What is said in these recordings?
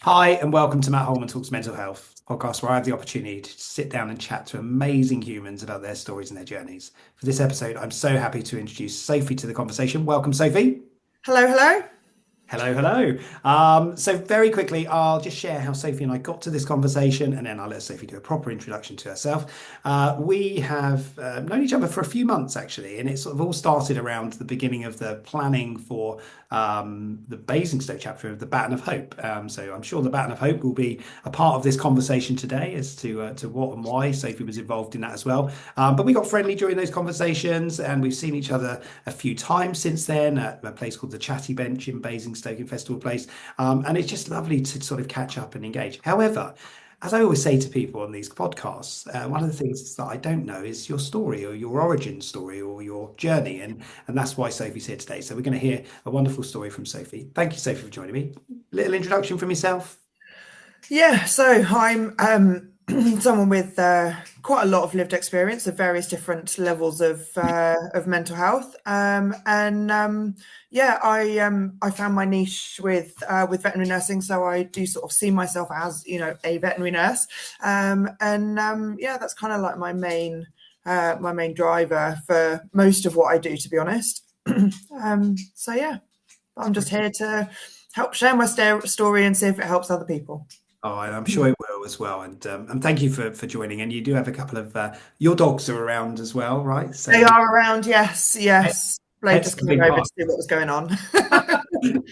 Hi, and welcome to Matt Holman Talks Mental Health, a podcast where I have the opportunity to sit down and chat to amazing humans about their stories and their journeys. For this episode, I'm so happy to introduce Sophie to the conversation. Welcome, Sophie. Hello, hello. Hello, hello. So very quickly, I'll just share how Sophie and I got to this conversation, and then I'll let Sophie do a proper introduction to herself. We have known each other for a few months, actually, and it sort of all started around the beginning of the planning for the Basingstoke chapter of the Baton of Hope. So I'm sure the Baton of Hope will be a part of this conversation today as to what and why Sophie was involved in that as well. But we got friendly during those conversations, and we've seen each other a few times since then at a place called the Chatty Bench in Basingstoke in Festival Place. And it's just lovely to sort of catch up and engage. However, as I always say to people on these podcasts, one of the things that I don't know is your story or your origin story or your journey. And that's why Sophie's here today. So we're going to hear a wonderful story from Sophie. Thank you, Sophie, for joining me. Little introduction from yourself. Yeah, so I'm someone with quite a lot of lived experience of various different levels of mental health, and yeah, I found my niche with veterinary nursing. So I do sort of see myself as a veterinary nurse, and yeah, that's kind of like my main driver for most of what I do, to be honest. So yeah, I'm just here to help share my story and see if it helps other people. Oh, I'm sure it will as well. And thank you for joining. And you do have a couple of your dogs are around as well, right? They So are around, yes, pet, yes. Blade pets just are a came big over part. to see what was going on.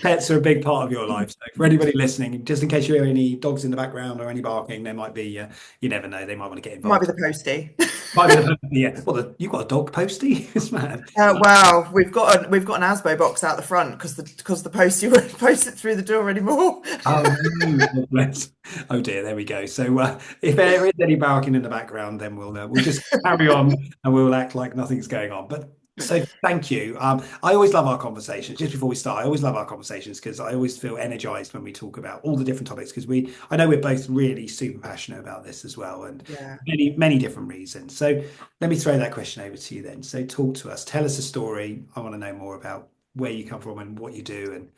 Pets are a big part of your life. So for anybody listening, just in case you hear any dogs in the background or any barking, there might be, you never know, they might want to get Might be involved. the postie. Might be yeah. Well, you've got a dog postie, this man. Wow, we've got an Asbo box out the front because the postie won't post it through the door anymore. Oh no, God bless. Oh dear, there we go. So if there is any barking in the background, then we'll just carry on and we'll act like nothing's going on. But so thank you. I always love our conversations. Just before we start, I always love our conversations because I always feel energized when we talk about all the different topics because I know we're both really super passionate about this as well, and Yeah. many different reasons. So let me throw that question over to you then. So talk to us. Tell us a story. I want to know more about where you come from and what you do and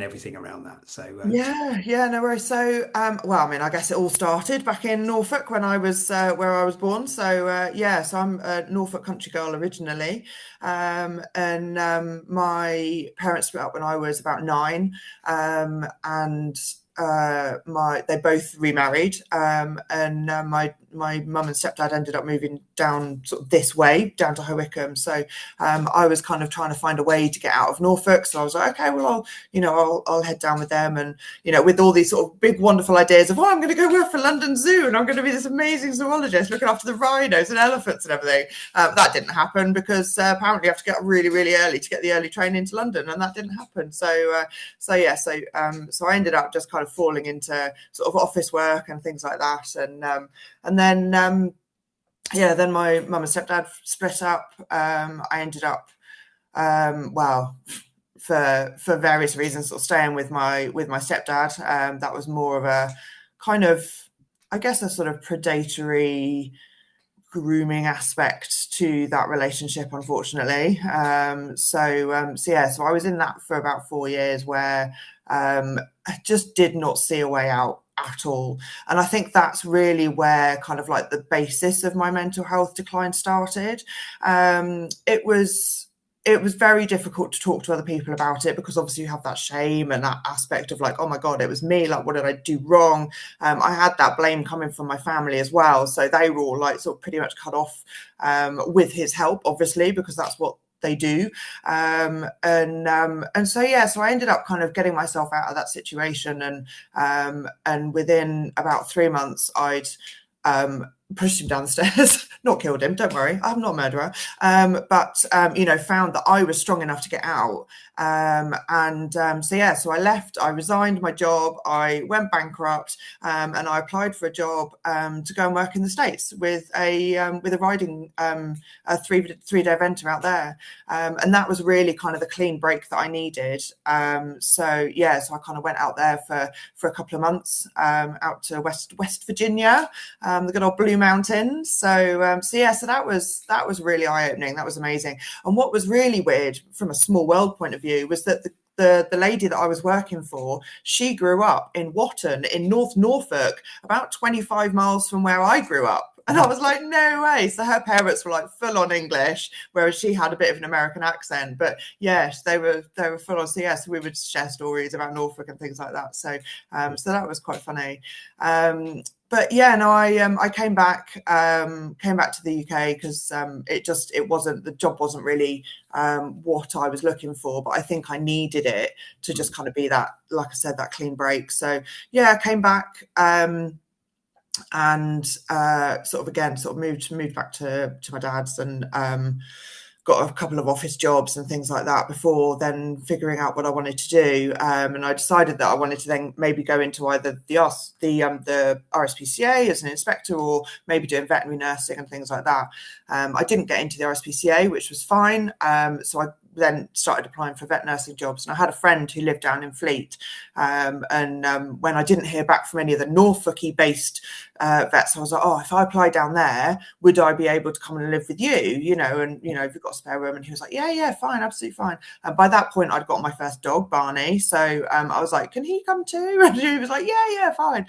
everything around that. So Yeah, yeah, no worries. So, well, I mean, I guess it all started back in Norfolk when I was where I was born. So, yeah, so I'm a Norfolk country girl originally, and my parents split up when I was about 9, and my they both remarried, and my mum and stepdad ended up moving down sort of this way, down to Howickham. So, I was kind of trying to find a way to get out of Norfolk. So I was like, okay, well, I'll head down with them, and with all these sort of big wonderful ideas of, oh, I'm going to go work for London Zoo and I'm going to be this amazing zoologist looking after the rhinos and elephants and everything. That didn't happen because apparently you have to get up really really early to get the early train into London, and that didn't happen. So I ended up just kind of falling into sort of office work and things like that, and then yeah, then my mum and stepdad split up. I ended up well, for various reasons, sort of staying with my stepdad. That was more of a kind of, I guess, a sort of predatory grooming aspect to that relationship, unfortunately. So yeah, so I was in that for about 4 years, where I just did not see a way out at all. And I think that's really where kind of like the basis of my mental health decline started. It was very difficult to talk to other people about it because obviously you have that shame and that aspect of like, oh my God, it was me. Like, what did I do wrong? I had that blame coming from my family as well. So they were all like sort of pretty much cut off with his help, obviously, because that's what they do. And so yeah, so I ended up kind of getting myself out of that situation, and within about 3 months I'd pushed him down the stairs, not killed him, don't worry, I'm not a murderer, but found that I was strong enough to get out. So yeah, so I left, I resigned my job, I went bankrupt, and I applied for a job to go and work in the States with a riding a three-day eventer out there. And that was really kind of the clean break that I needed. So yeah, so I kind of went out there for a couple of months, out to West Virginia, the good old Blue Mountains. So yeah, so that was really eye-opening. That was amazing. And what was really weird from a small world point of view was that the lady that I was working for, she grew up in Watton in North Norfolk, about 25 miles from where I grew up. And I was like, no way. So her parents were like full on English, whereas she had a bit of an American accent. But yes, they were full on. So yes, we would share stories about Norfolk and things like that. So so that was quite funny. But yeah, no, I came back to the UK because the job wasn't really what I was looking for, but I think I needed it to just kind of be that, like I said, that clean break. So yeah, I came back. And sort of moved back to my dad's, and got a couple of office jobs and things like that before then figuring out what I wanted to do. And I decided that I wanted to then maybe go into either the RSPCA as an inspector, or maybe doing veterinary nursing and things like that. I didn't get into the RSPCA, which was fine. So I then started applying for vet nursing jobs. And I had a friend who lived down in Fleet. And when I didn't hear back from any of the Norfolk-y based vets, I was like, oh, if I apply down there, would I be able to come and live with you? And if you've got a spare room. And he was like, yeah, fine, absolutely fine. And by that point, I'd got my first dog, Barney. So I was like, can he come too? And he was like, yeah, fine.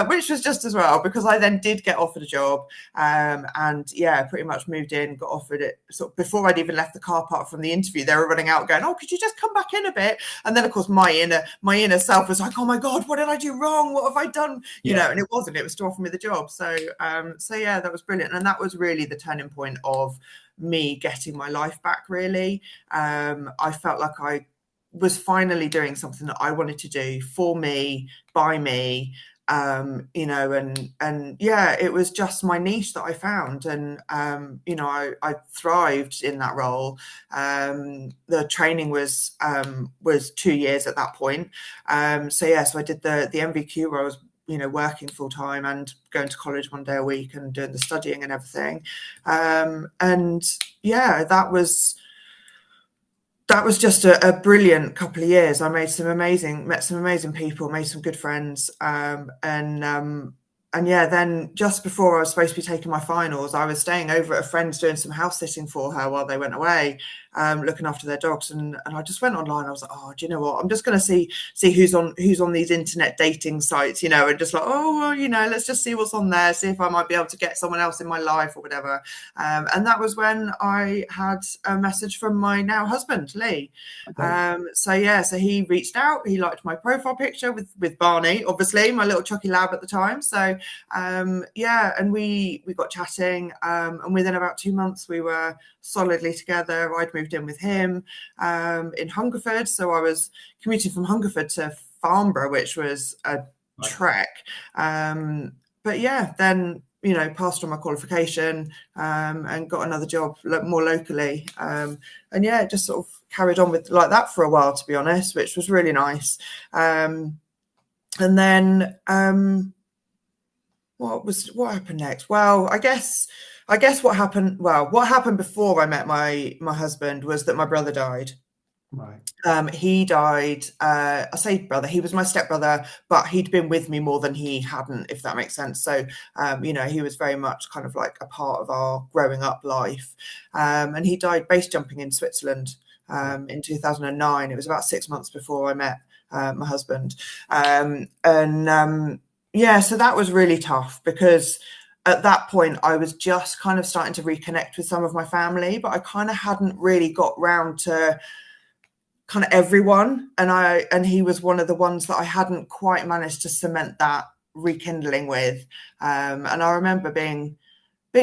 Which was just as well, because I then did get offered a job. And yeah, pretty much moved in, got offered it sort of before I'd even left the car park from the interview. They were running out going, oh, could you just come back in a bit? And then of course my inner self was like, oh my God, what did I do wrong? What have I done? And it was to offer me the job. So yeah, that was brilliant. And that was really the turning point of me getting my life back, really. I felt like I was finally doing something that I wanted to do for me, by me. And yeah, it was just my niche that I found. And, I thrived in that role. The training was 2 years at that point. So I did the MVQ where I was, working full time and going to college 1 day a week and doing the studying and everything. And yeah, that was just a brilliant couple of years. I met some amazing people, made some good friends. And yeah, then just before I was supposed to be taking my finals, I was staying over at a friend's doing some house sitting for her while they went away, looking after their dogs. And I just went online. I was like, oh, do you know what? I'm just going to see who's on these internet dating sites, and just like, oh, well, let's just see what's on there, see if I might be able to get someone else in my life or whatever. And that was when I had a message from my now husband, Lee. Okay. So he reached out. He liked my profile picture with Barney, obviously, my little chucky lab at the time. So and we got chatting, and within about 2 months we were solidly together. I'd moved in with him in Hungerford, so I was commuting from Hungerford to Farnborough, which was a trek. But yeah, then passed on my qualification and got another job more locally, and yeah, just sort of carried on with like that for a while, to be honest, which was really nice. And then what happened next? Well, I guess what happened before I met my husband was that my brother died. Right. He died. I say brother, he was my stepbrother, but he'd been with me more than he hadn't, if that makes sense. So, he was very much kind of like a part of our growing up life. And he died base jumping in Switzerland in 2009. It was about 6 months before I met my husband. So that was really tough, because at that point I was just kind of starting to reconnect with some of my family, but I kind of hadn't really got round to kind of everyone. And he was one of the ones that I hadn't quite managed to cement that rekindling with. And I remember being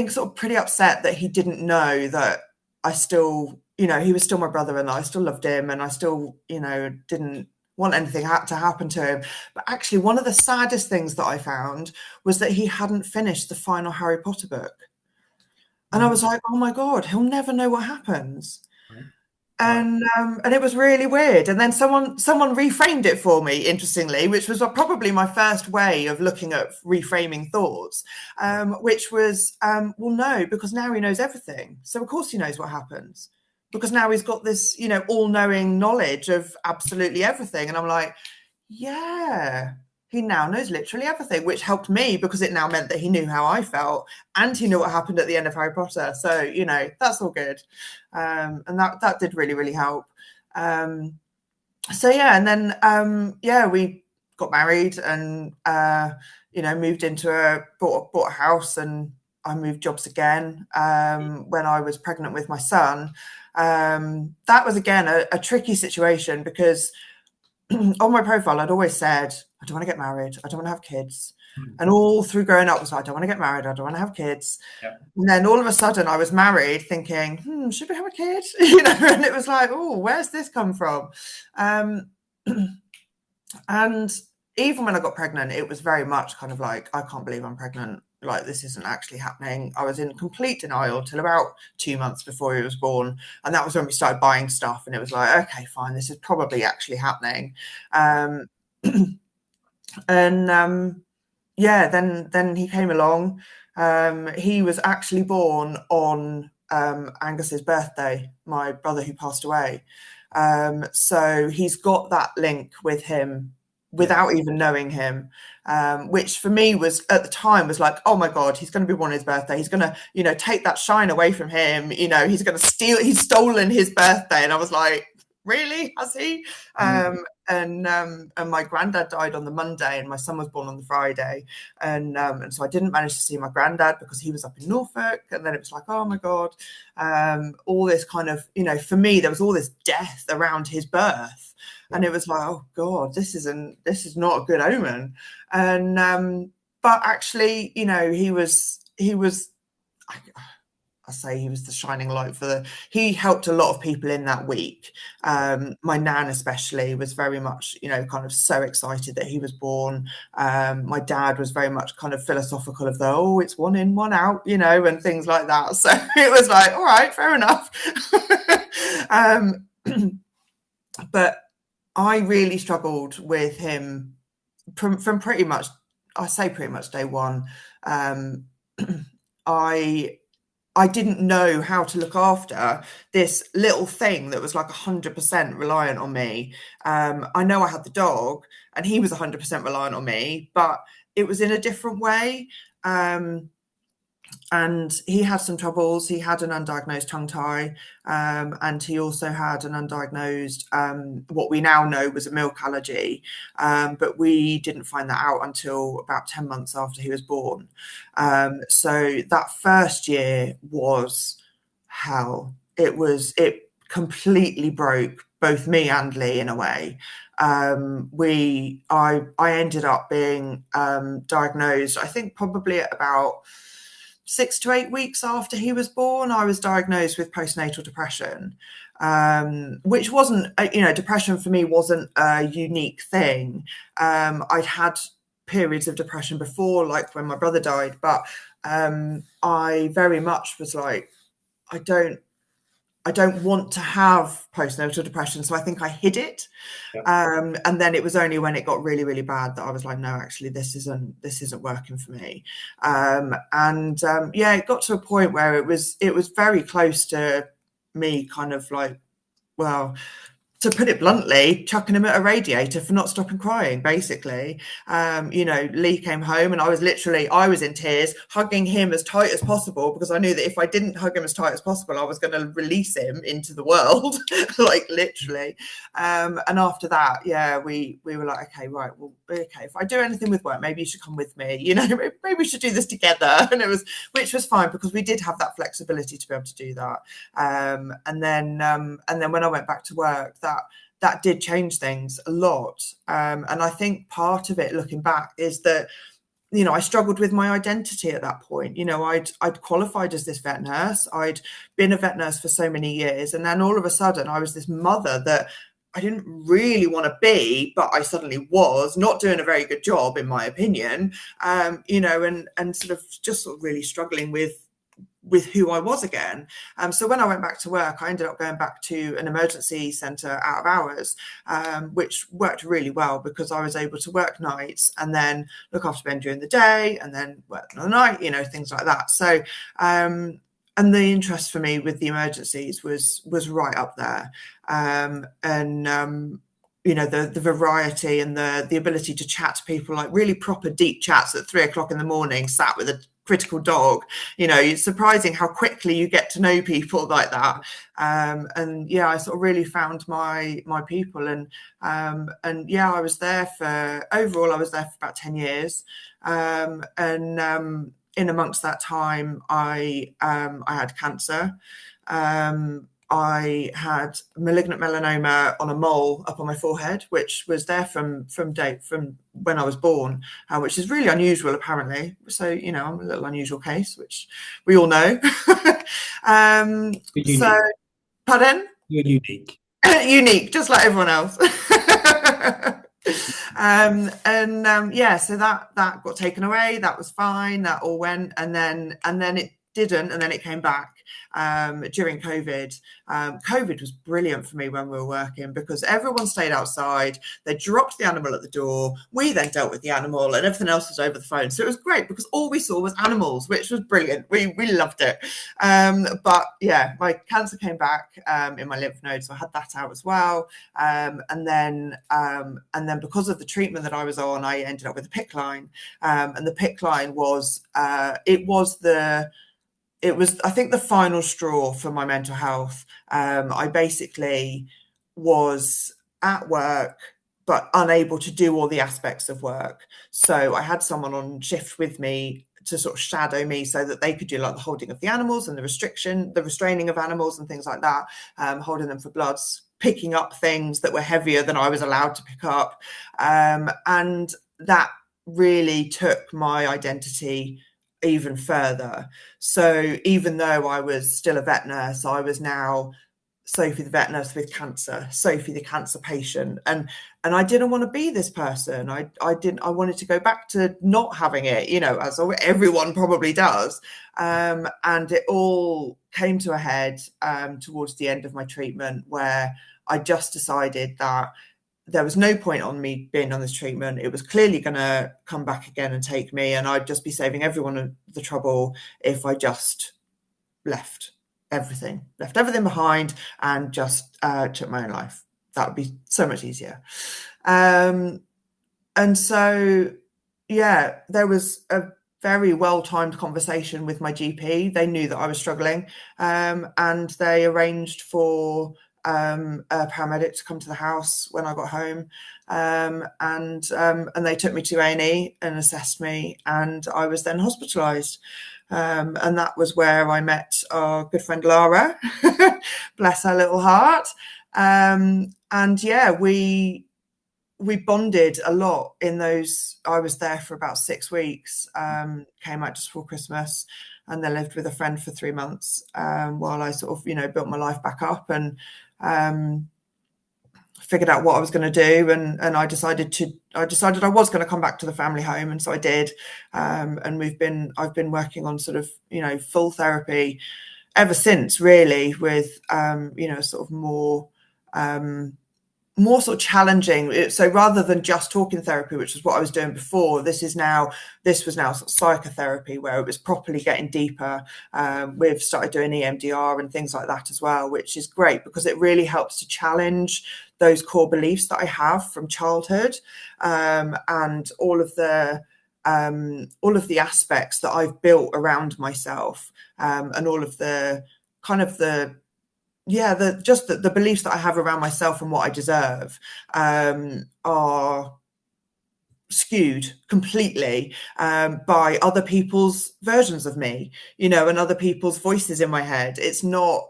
sort of pretty upset that he didn't know that I still, he was still my brother and I still loved him, and I still, didn't want anything to happen to him. But actually, one of the saddest things that I found was that he hadn't finished the final Harry Potter book. And I was like, oh my God, he'll never know what happens. Right. And it was really weird. And then someone reframed it for me, interestingly, which was probably my first way of looking at reframing thoughts, which was, well, no, because now he knows everything. So of course he knows what happens, because now he's got this, all-knowing knowledge of absolutely everything. And I'm like, yeah, he now knows literally everything, which helped me because it now meant that he knew how I felt and he knew what happened at the end of Harry Potter. So, that's all good. And that did really, really help. So yeah, and then yeah, we got married and moved into bought a house, and I moved jobs again when I was pregnant with my son. That was again a tricky situation because on my profile I'd always said I don't want to get married, I don't want to have kids. Mm. And all through growing up was like, I don't want to get married, I don't want to have kids. Yeah. And then all of a sudden I was married thinking, should we have a kid? And it was like, oh, where's this come from? Um, and even when I got pregnant, it was very much kind of like, I can't believe I'm pregnant. Like, this isn't actually happening. I was in complete denial till about 2 months before he was born. And that was when we started buying stuff. And it was like, okay, fine, this is probably actually happening. Um, and yeah, then he came along. He was actually born on Angus's birthday, my brother who passed away. So he's got that link with him Yeah. without even knowing him, which for me was at the time was like, oh my God, he's going to be born on his birthday. He's going to, take that shine away from him. He's going to he's stolen his birthday. And I was like, really? Has he? Mm. And my granddad died on the Monday, and my son was born on the Friday, and so I didn't manage to see my granddad because he was up in Norfolk, and then it was like, oh my God, all this kind of, for me there was all this death around his birth, Yeah. and it was like, oh God, this is not a good omen, and but actually, he was. I say he was the shining light he helped a lot of people in that week. My nan especially was very much, kind of so excited that he was born. My dad was very much kind of philosophical of it's one in, one out, and things like that. So it was like, all right, fair enough. um, but I really struggled with him from pretty much, I say pretty much day one. Um, I I didn't know how to look after this little thing that was like 100% reliant on me. I know I had the dog and he was 100% reliant on me, but it was in a different way. And he had some troubles. He had an undiagnosed tongue tie, and he also had an undiagnosed, what we now know was a milk allergy, but we didn't find that out until about 10 months after he was born. So that first year was hell. It completely broke both me and Lee in a way. I ended up being diagnosed, I think probably at about 6 to 8 weeks after he was born. I was diagnosed with postnatal depression, which wasn't, depression for me wasn't a unique thing. I'd had periods of depression before, like when my brother died, but I very much was like, I don't I don't want to have postnatal depression, so I think I hid it. Yeah. And then it was only when it got really, really bad that I was like, no, actually, this isn't working for me. Yeah, it got to a point where it was very close to me, kind of like, well, to put it bluntly, chucking him at a radiator for not stopping crying, basically. Lee came home and I was in tears, hugging him as tight as possible because I knew that if I didn't hug him as tight as possible, I was going to release him into the world, like literally. And after that, yeah, we were like, okay, right, well, okay, if I do anything with work, maybe you should come with me, maybe we should do this together. Which was fine because we did have that flexibility to be able to do that. And then when I went back to work, that did change things a lot. And I think part of it, looking back, is that I struggled with my identity at that point. I'd qualified as this vet nurse. I'd been a vet nurse for so many years, and then all of a sudden, I was this mother that I didn't really want to be, but I suddenly was, not doing a very good job, in my opinion. And sort of really struggling with who I was again. So when I went back to work, I ended up going back to an emergency centre out of hours, which worked really well because I was able to work nights and then look after Ben during the day and then work another night, things like that. So, and the interest for me with the emergencies was right up there. The variety and the ability to chat to people, like really proper deep chats at 3 o'clock in the morning, sat with a critical dog. It's surprising how quickly you get to know people like that. And yeah, I sort of really found my people, and yeah, I was there for about 10 years. And in amongst that time, I had cancer. I had malignant melanoma on a mole up on my forehead, which was there from when I was born, which is really unusual apparently. So I'm a little unusual case, which we all know. You're So, unique. pardon? You're unique. Unique, just like everyone else. Yeah, so that got taken away. That was fine. That all went, and then it didn't, and then it came back during COVID. COVID was brilliant for me when we were working because everyone stayed outside. They dropped the animal at the door. We then dealt with the animal, and everything else was over the phone. So it was great because all we saw was animals, which was brilliant. We loved it. But yeah, my cancer came back in my lymph nodes, so I had that out as well. And then because of the treatment that I was on, I ended up with a PICC line, and the PICC line was it was, I think, the final straw for my mental health. I basically was at work, but unable to do all the aspects of work. So I had someone on shift with me to sort of shadow me so that they could do like the holding of the animals and the restraining of animals and things like that, holding them for bloods, picking up things that were heavier than I was allowed to pick up. And that really took my identity even further. So even though I was still a vet nurse, I was now Sophie the vet nurse with cancer, Sophie the cancer patient, and I didn't want to be this person. I wanted to go back to not having it, as everyone probably does. And it all came to a head towards the end of my treatment, where I just decided that there was no point on me being on this treatment. It was clearly going to come back again and take me, and I'd just be saving everyone the trouble if I just left everything behind and just took my own life. That would be so much easier. And so, yeah, there was a very well-timed conversation with my GP. They knew that I was struggling, and they arranged for a paramedic to come to the house when I got home, and they took me to A&E and assessed me, and I was then hospitalised. And that was where I met our good friend Lara, bless her little heart. And yeah, we bonded a lot in those. I was there for about 6 weeks, came out just before Christmas, and then lived with a friend for 3 months while I sort of, built my life back up and figured out what I was going to do. And I decided I was going to come back to the family home. And so I did. And I've been working on sort of, full therapy ever since, really, with, sort of more sort of challenging. So rather than just talking therapy, which is what I was doing before, this was now sort of psychotherapy, where it was properly getting deeper. We've started doing EMDR and things like that as well, which is great because it really helps to challenge those core beliefs that I have from childhood, and all of the aspects that I've built around myself, and all of the kind of the beliefs that I have around myself and what I deserve are skewed completely by other people's versions of me, and other people's voices in my head. It's not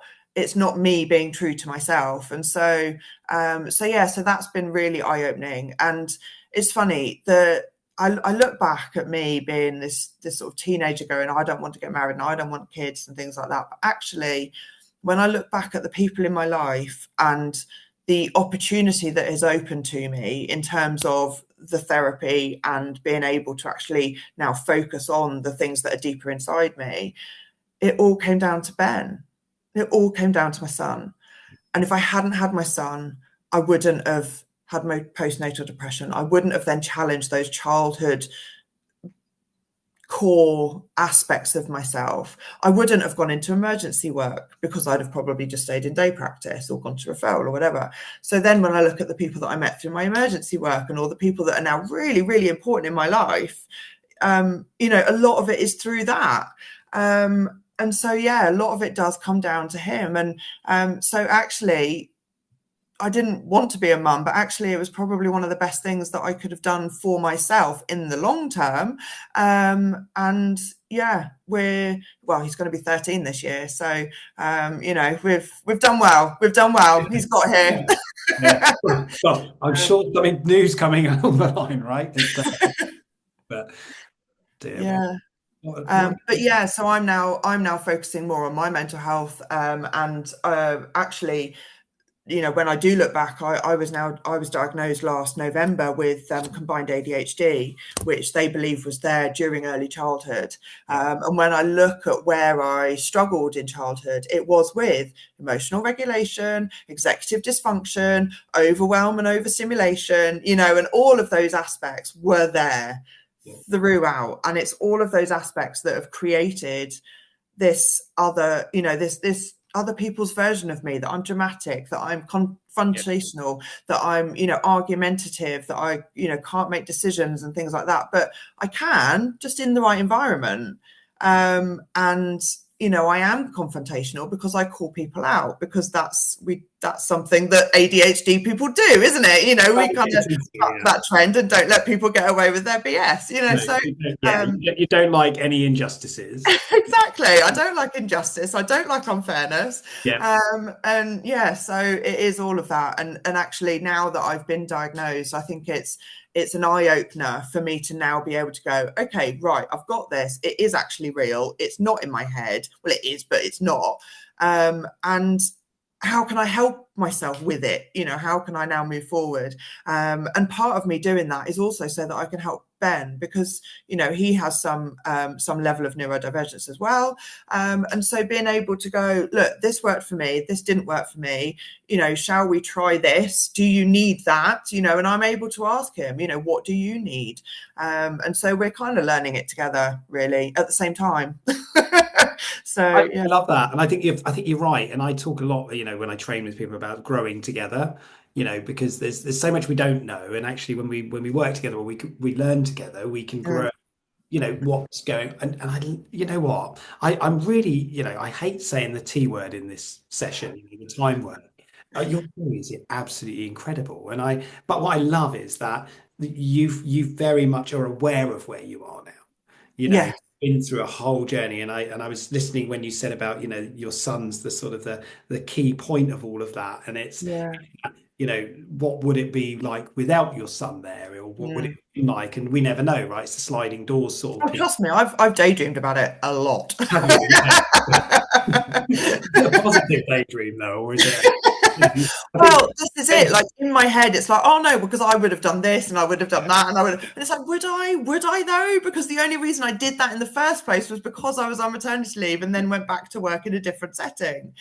me being true to myself. And so that's been really eye-opening. And it's funny that I look back at me being this sort of teenager going, I don't want to get married and I don't want kids and things like that. But actually, when I look back at the people in my life and the opportunity that is open to me in terms of the therapy and being able to actually now focus on the things that are deeper inside me, it all came down to Ben. It all came down to my son. And if I hadn't had my son, I wouldn't have had my postnatal depression. I wouldn't have then challenged those childhood core aspects of myself. I wouldn't have gone into emergency work because I'd have probably just stayed in day practice or gone to referral or whatever. So then when I look at the people that I met through my emergency work and all the people that are now really, really important in my life, a lot of it is through that. And so, yeah, a lot of it does come down to him. And so actually, I didn't want to be a mum, but actually it was probably one of the best things that I could have done for myself in the long term. And yeah, he's going to be 13 this year. So, we've done well. We've done well. He's got here. Yeah. Well, I'm sure something news coming along the line, right? But dear, Yeah. what But yeah, so I'm now focusing more on my mental health. And actually, when I do look back, I was diagnosed last November with combined ADHD, which they believe was there during early childhood. And when I look at where I struggled in childhood, it was with emotional regulation, executive dysfunction, overwhelm and overstimulation, and all of those aspects were there throughout. And it's all of those aspects that have created this other, this other people's version of me, that I'm dramatic, that I'm confrontational, that I'm, argumentative, that I, can't make decisions and things like that. But I can, just in the right environment. And I am confrontational because I call people out, because that's something that ADHD people do, isn't it? We kind of buck that trend and don't let people get away with their BS, No, so you don't like any injustices. exactly. I don't like injustice. I don't like unfairness. Yeah. And yeah, so it is all of that. And actually, now that I've been diagnosed, I think it's an eye opener for me to now be able to go, okay, right, I've got this. It is actually real. It's not in my head. Well, it is, but it's not. And how can I help myself with it? How can I now move forward? And part of me doing that is also so that I can help Ben, because he has some level of neurodivergence as well, and so being able to go, look, this worked for me, this didn't work for me, shall we try this? Do you need that? And I'm able to ask him, what do you need? And so we're kind of learning it together, really, at the same time. So I love that, and I think you're right. And I talk a lot, when I train with people, about growing together. Because there's so much we don't know, and actually, when we work together, or we learn together, we can grow. What's going, and you know what, I'm really, I hate saying the T word in this session, the time word. Your story is absolutely incredible, but what I love is that you very much are aware of where you are now. yeah, Been through a whole journey, and I was listening when you said about, your son's the sort of the key point of all of that, and it's, yeah. what would it be like without your son there, or what would it Mm. be like? And we never know, right? It's the sliding doors sort of Oh, piece. trust me, I've daydreamed about it a lot. Have you? Is it a positive daydream though, or is it? I think. Well, this is it. Like in my head, it's like, oh no, because I would have done this and I would have done that, and it's like, would I? Would I though? Because the only reason I did that in the first place was because I was on maternity leave and then went back to work in a different setting.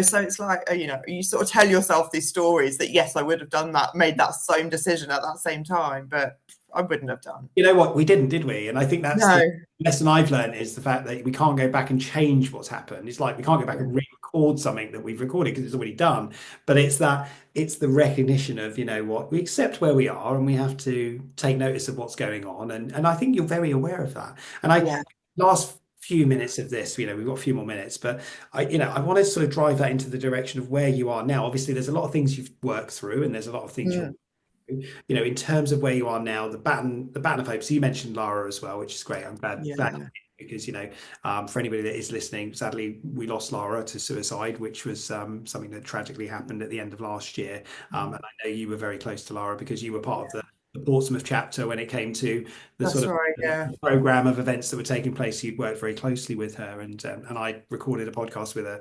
So it's like, you sort of tell yourself these stories that yes, I would have done that, made that same decision at that same time, but I wouldn't have done. You know what? We didn't, did we? And I think that's No. the lesson I've learned, is the fact that we can't go back and change what's happened. It's like we can't go back and re-record something that we've recorded because it's already done. But it's the recognition of, what, we accept where we are and we have to take notice of what's going on. And I think you're very aware of that. And Yeah. last few minutes of this, we've got a few more minutes, but I want to sort of drive that into the direction of where you are now. Obviously, there's a lot of things you've worked through, and there's a lot of things Mm. in terms of where you are now, the baton of hope. So you mentioned Lara as well, which is great. I'm glad, Yeah. because for anybody that is listening, sadly we lost Lara to suicide, which was something that tragically happened at the end of last year. And I know you were very close to Lara because you were part of the Portsmouth chapter when it came to the That's sort of right. Yeah. program of events that were taking place. You'd worked very closely with her, and I recorded a podcast with her,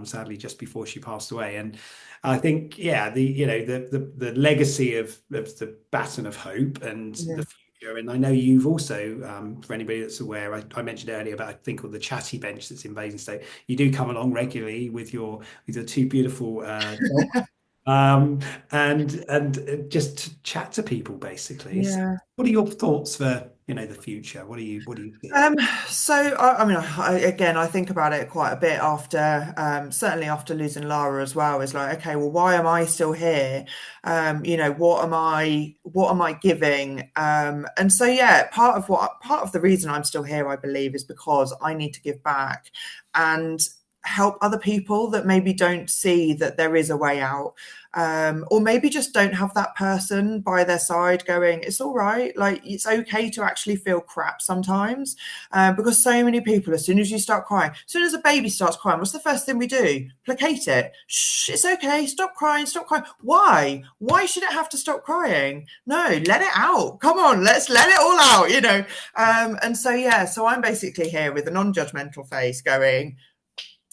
sadly just before she passed away. And I think, yeah, the legacy of the baton of hope and Yeah. the future. And I know you've also, for anybody that's aware, I mentioned earlier about a thing called the Chatty Bench that's in Basingstoke. You do come along regularly with your two beautiful dogs. um, and just to chat to people basically. So Yeah. what are your thoughts for, the future? What do you see? Um, so I mean, again, I think about it quite a bit after, certainly after losing Lara as well. Is like, okay, well, why am I still here? What am I giving? And so, yeah, part of the reason I'm still here, I believe, is because I need to give back and help other people that maybe don't see that there is a way out, or maybe just don't have that person by their side going, it's all right, like it's okay to actually feel crap sometimes, because so many people, as soon as you start crying, as soon as a baby starts crying, what's the first thing we do? Placate it. Shh, it's okay, stop crying, stop crying. Why should it have to stop crying? No, let it out, come on, let's let it all out. And so, yeah, so I'm basically here with a non-judgmental face going,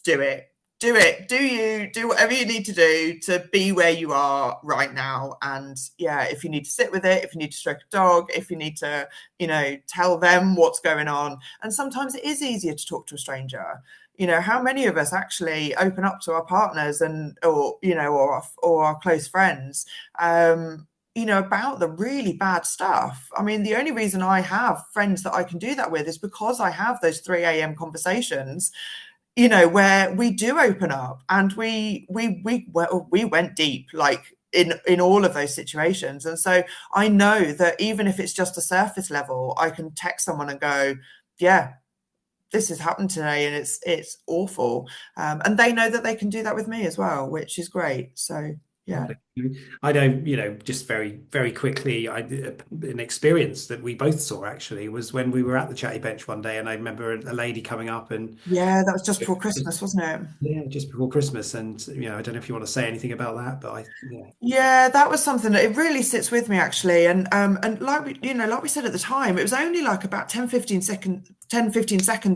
do it, do it, do whatever you need to do to be where you are right now. And yeah, if you need to sit with it, if you need to stroke a dog, if you need to, tell them what's going on. And sometimes it is easier to talk to a stranger. How many of us actually open up to our partners or our close friends, about the really bad stuff. I mean, the only reason I have friends that I can do that with is because I have those 3 a.m. conversations, where we do open up, and we went deep, like in all of those situations. And so I know that even if it's just a surface level, I can text someone and go, yeah, this has happened today and it's awful. And they know that they can do that with me as well, which is great. So yeah. I know, just very, very quickly, an experience that we both saw actually was when we were at the chatty bench one day, and I remember a lady coming up and Yeah, that was just before Christmas, wasn't it? yeah, just before Christmas, and I don't know if you want to say anything about that, but yeah. Yeah, that was something that it really sits with me actually. And like we said at the time, it was only like about 10, 15 seconds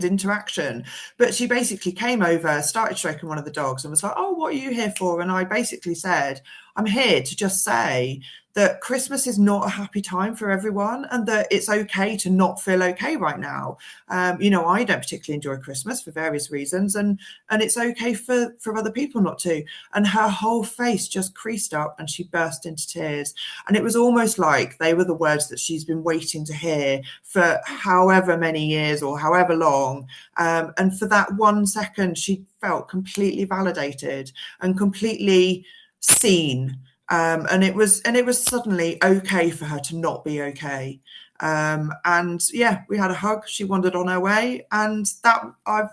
interaction. But she basically came over, started stroking one of the dogs and was like, "Oh, what are you here for?" And I basically said, "I'm here to just say that Christmas is not a happy time for everyone, and that it's okay to not feel okay right now. I don't particularly enjoy Christmas for various reasons, and it's okay for other people not to." And her whole face just creased up and she burst into tears. And it was almost like they were the words that she's been waiting to hear for however many years or however long. And for that 1 second, she felt completely validated and completely seen. And it was suddenly okay for her to not be okay. And yeah, we had a hug. She wandered on her way, and that I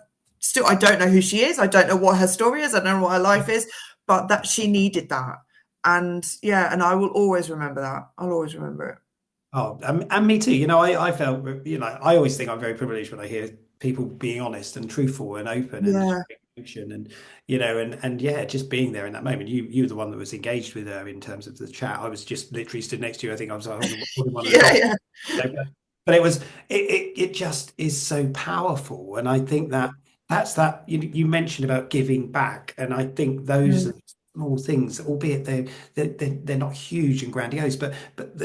don't know who she is. I don't know what her story is. I don't know what her life is, but that she needed that. And yeah, and I will always remember that. I'll always remember it. Oh, and me too. I felt, I always think I'm very privileged when I hear people being honest and truthful and open and Yeah. showing emotion and, and yeah, just being there in that moment. You were the one that was engaged with her in terms of the chat. I was just literally stood next to you. I think I was holding one of the Yeah, dogs. yeah. But it just is so powerful. And I think that's that you mentioned about giving back. And I think those Mm, are small things, albeit they're not huge and grandiose, but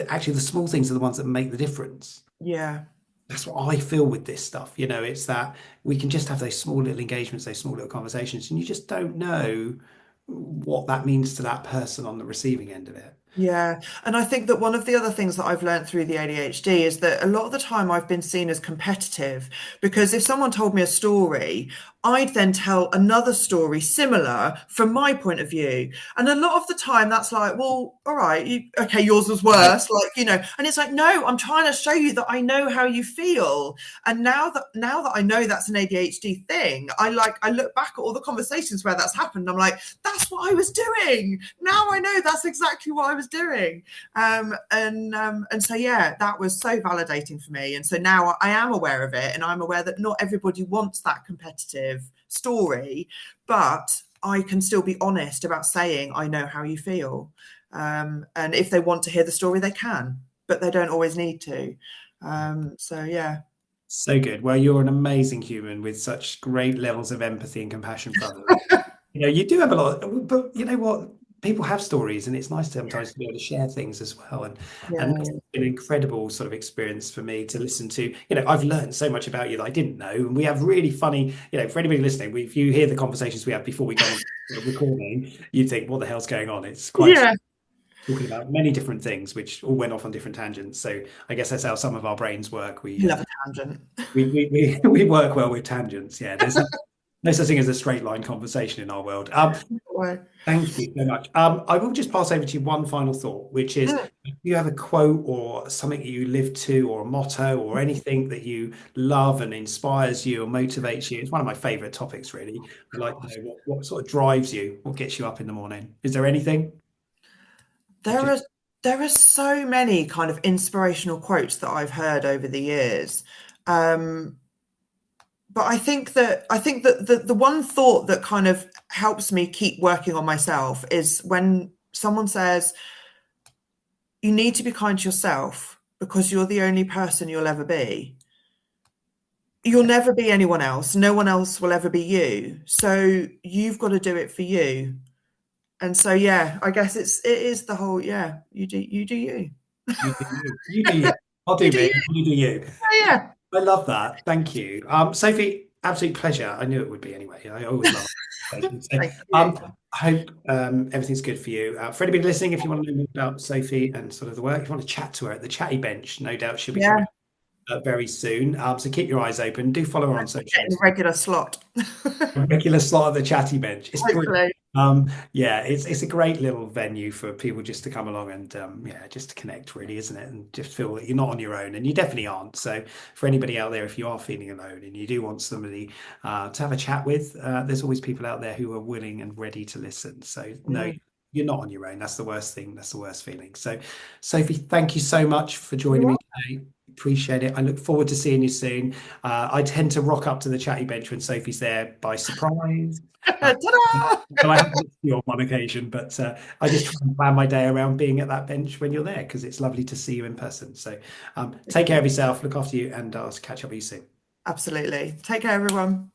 actually the small things are the ones that make the difference. yeah. That's what I feel with this stuff. It's that we can just have those small little engagements, those small little conversations, and you just don't know what that means to that person on the receiving end of it. Yeah, and I think that one of the other things that I've learned through the ADHD is that a lot of the time I've been seen as competitive, because if someone told me a story, I'd then tell another story similar from my point of view. And a lot of the time that's like, well, all right, okay, yours was Right. worse, and it's like, no, I'm trying to show you that I know how you feel. And now that I know that's an ADHD thing, I look back at all the conversations where that's happened. I'm like, that's what I was doing. Now I know that's exactly what I was doing. And so yeah, that was so validating for me. And so now I am aware of it, and I'm aware that not everybody wants that competitive story, but I can still be honest about saying I know how you feel. And if they want to hear the story, they can, but they don't always need to. So yeah. So good. Well, you're an amazing human with such great levels of empathy and compassion for others. You do have a lot, but you know what? people have stories, and it's nice sometimes to be able to share things as well. And that's Yeah, been an incredible sort of experience for me to listen to. I've learned so much about you that I didn't know, and we have really funny. For anybody listening, if you hear the conversations we have before we go on recording, you think, "What the hell's going on?" It's quite yeah. talking about many different things, which all went off on different tangents. So I guess that's how some of our brains work. I love a tangent. We work well with tangents. Yeah, there's no such thing as a straight line conversation in our world. Way. Thank you so much. I will just pass over to you one final thought, which is, Mm. if you have a quote or something that you live to, or a motto, or anything that you love and inspires you or motivates you. It's one of my favorite topics, really. I'd like to know what sort of drives you, what gets you up in the morning. Is there anything? There Just are there are so many kind of inspirational quotes that I've heard over the years. Um, but I think that the one thought that kind of helps me keep working on myself is when someone says, you need to be kind to yourself because you're the only person you'll ever be. You'll never be anyone else. No one else will ever be you. So you've got to do it for you. And so yeah, I guess it is the whole, yeah, you do you. you do you. You do you. I'll You do do me. you. You do you. Yeah. I love that. Thank you. Sophie, absolute pleasure. I knew it would be anyway. I always love it. So, Thank you. I hope everything's good for you. For anybody listening, if you want to know more about Sophie and sort of the work, if you want to chat to her at the Chatty Bench, no doubt she'll be Yeah. coming very soon. So keep your eyes open. Do follow her on Getting a socials. regular slot. A regular slot at the Chatty Bench. It's brilliant. Hopefully. Yeah, it's a great little venue for people just to come along and yeah, just to connect, really, isn't it? And just feel that you're not on your own, and you definitely aren't. So for anybody out there, if you are feeling alone and you do want somebody to have a chat with, there's always people out there who are willing and ready to listen. So no, Mm. you're not on your own. That's the worst thing. That's the worst feeling. So Sophie, thank you so much for You joining me are. today. Appreciate it. I look forward to seeing you soon. I tend to rock up to the Chatty Bench when Sophie's there by surprise. Uh, so I Ta-da! have missed you on one occasion, but I just try and plan my day around being at that bench when you're there because it's lovely to see you in person. So take care of yourself, look after you, and I'll catch up with you soon. Absolutely. Take care, everyone.